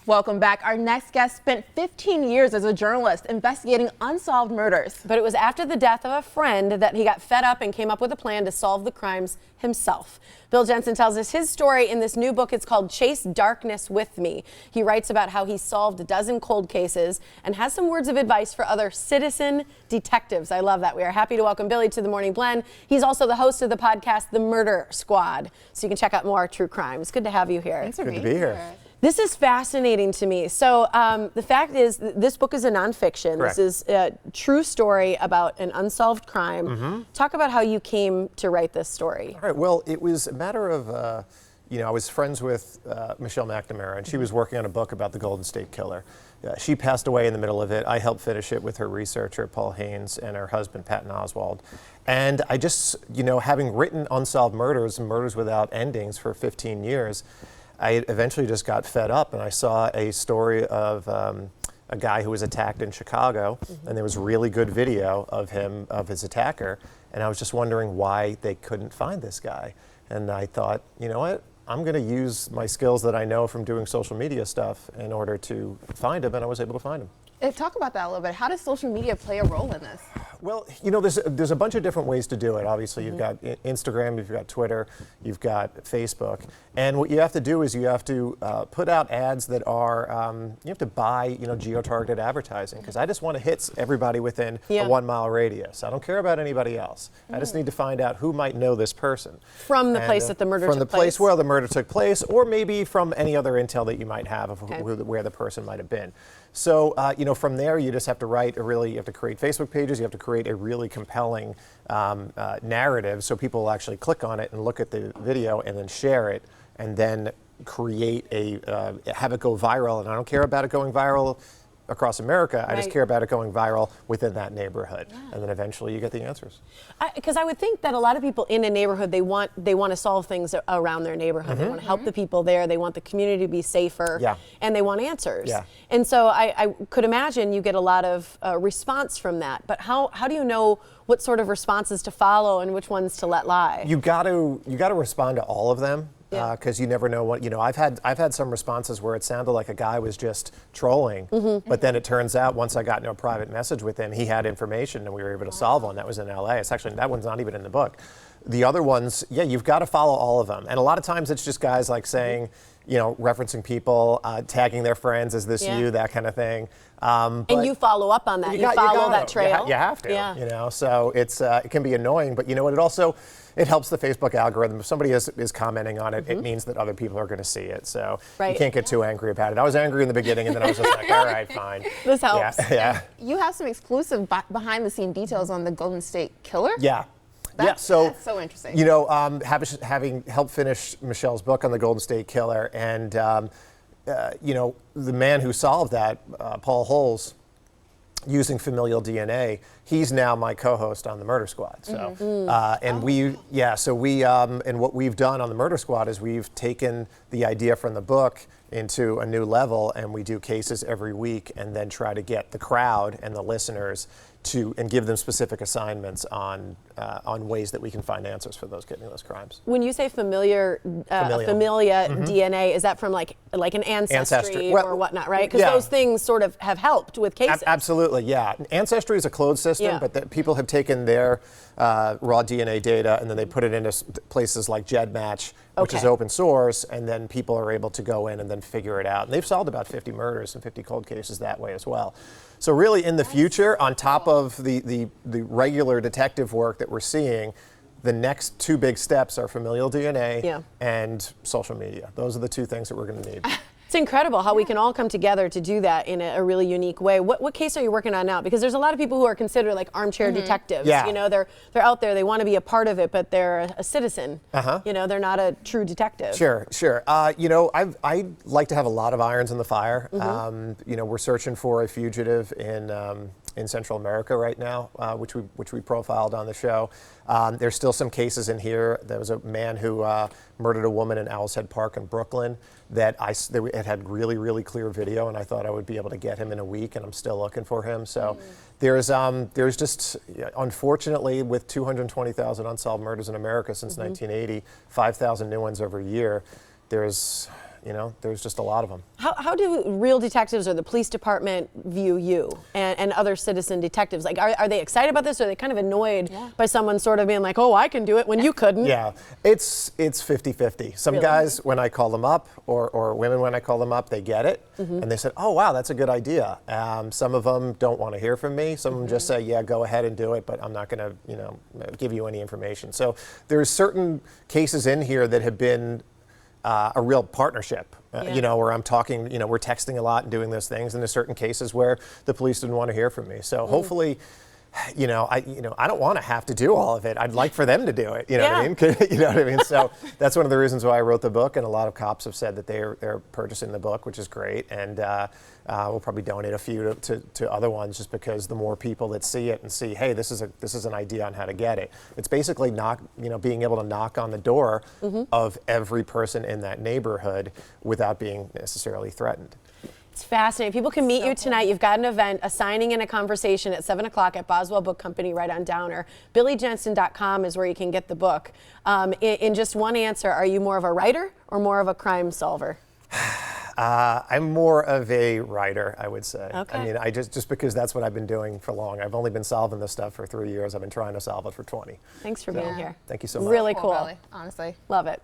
Welcome back. Our next guest spent 15 years as a journalist investigating unsolved murders. But it was after the death of a friend that he got fed up and came up with a plan to solve the crimes himself. Bill Jensen tells us his story in this new book. It's called Chase Darkness With Me. He writes about how he solved a dozen cold cases and has some words of advice for other citizen detectives. I love that. We are happy to welcome Billy to the Morning Blend. He's also the host of the podcast, The Murder Squad. So you can check out more true crime. It's good to have you here. Thanks for Good to be here. This is fascinating to me. So the fact is, this book is a nonfiction. Correct. This is a true story about an unsolved crime. Mm-hmm. Talk about how you came to write this story. All right, well, it was a matter of, I was friends with Michelle McNamara, and she was working on a book about the Golden State Killer. She passed away in the middle of it. I helped finish it with her researcher, Paul Haynes, and her husband, Patton Oswald. And I just, having written Unsolved Murders and Murders Without Endings for 15 years, I eventually just got fed up, and I saw a story of a guy who was attacked in Chicago, and there was really good video of him, of his attacker, and I was just wondering why they couldn't find this guy. And I thought, you know what, I'm going to use my skills that I know from doing social media stuff in order to find him, and I was able to find him. Talk about that a little bit. How does social media play a role in this? Well, there's a bunch of different ways to do it. Obviously, you've got Instagram, you've got Twitter, you've got Facebook. And what you have to do is you have to put out ads that are, you have to buy, geo-targeted advertising, because I just want to hit everybody within a 1 mile radius. I don't care about anybody else. I just need to find out who might know this person. From the place that the murder took place? From the place where the murder took place, or maybe from any other intel that you might have of where the person might have been. So, from there, you just have to you have to create Facebook pages, you have to create a really compelling narrative so people will actually click on it and look at the video and then share it and then create have it go viral. And I don't care about it going viral across America, I just care about it going viral within that neighborhood. And then eventually you get the answers. Because I would think that a lot of people in a neighborhood, they want to solve things around their neighborhood. They want to help the people there. They want the community to be safer. And they want answers. And so I could imagine you get a lot of response from that. But how do you know what sort of responses to follow and which ones to let lie? You got to respond to all of them. Because you never know what, I've had some responses where it sounded like a guy was just trolling, but then it turns out once I got into a private message with him, he had information and we were able to solve one. That was in LA. It's actually, that one's not even in the book. The other ones, you've got to follow all of them. And a lot of times it's just guys like saying, referencing people, tagging their friends, is this you, that kind of thing. And you follow up on that. You follow that trail. You have to, so it can be annoying, but it helps the Facebook algorithm. If somebody is commenting on it, it means that other people are going to see it. So you can't get too angry about it. I was angry in the beginning, and then I was just like, all right, fine. This helps. Yeah. You have some exclusive behind-the-scene details on the Golden State Killer? That's so interesting. Having helped finish Michelle's book on the Golden State Killer, and the man who solved that, Paul Holes, using familial DNA, he's now my co-host on the Murder Squad. So, and what we've done on the Murder Squad is we've taken the idea from the book into a new level, and we do cases every week, and then try to get the crowd and the listeners and give them specific assignments on ways that we can find answers for getting those crimes. When you say familia DNA, is that from like an ancestry or whatnot, right? Because those things sort of have helped with cases. Absolutely, yeah. Ancestry is a closed system, but people have taken their raw DNA data and then they put it into places like GEDmatch, which is open source, and then people are able to go in and then figure it out. And they've solved about 50 murders and 50 cold cases that way as well. So really, in the future, on top of the regular detective work that we're seeing, the next two big steps are familial DNA and social media. Those are the two things that we're going to need. It's incredible how we can all come together to do that in a really unique way. What case are you working on now? Because there's a lot of people who are considered like armchair detectives. They're out there, they want to be a part of it, but they're a citizen. They're not a true detective. Sure. I like to have a lot of irons in the fire. We're searching for a fugitive in Central America right now, which we profiled on the show. There's still some cases in here. There was a man who murdered a woman in Owl's Head Park in Brooklyn that it had really, really clear video, and I thought I would be able to get him in a week, and I'm still looking for him. So there's just, unfortunately, with 220,000 unsolved murders in America since 1980, 5,000 new ones every year, there's You know, there's just a lot of them. How do real detectives or the police department view you and other citizen detectives? Like, are they excited about this, or are they kind of annoyed by someone sort of being like, oh, I can do it when you couldn't? Yeah, it's 50-50. Some Really? guys, when I call them up, or women when I call them up, they get it, and they said, oh, wow, that's a good idea. Some of them don't want to hear from me. Some of them just say, yeah, go ahead and do it, but I'm not going to, you know, give you any information. So there's certain cases in here that have been a real partnership, you know, where I'm talking, you know, we're texting a lot and doing those things, and there's certain cases where the police didn't want to hear from me. So hopefully, you know, I don't want to have to do all of it. I'd like for them to do it. You know what I mean? You know what I mean? So that's one of the reasons why I wrote the book, and a lot of cops have said that they're purchasing the book, which is great, and we'll probably donate a few to other ones, just because the more people that see it and see, hey, this is an idea on how to get it. It's basically being able to knock on the door of every person in that neighborhood without being necessarily threatened. It's fascinating. People can meet you tonight. You've got an event, a signing and a conversation at 7 o'clock at Boswell Book Company right on Downer. BillyJensen.com is where you can get the book. In just one answer, are you more of a writer or more of a crime solver? I'm more of a writer, I would say. Okay. I mean, I just because that's what I've been doing for long. I've only been solving this stuff for 3 years. I've been trying to solve it for 20. Thanks for being here. Thank you so much. Really Cool, cool. Billy, honestly. Love it.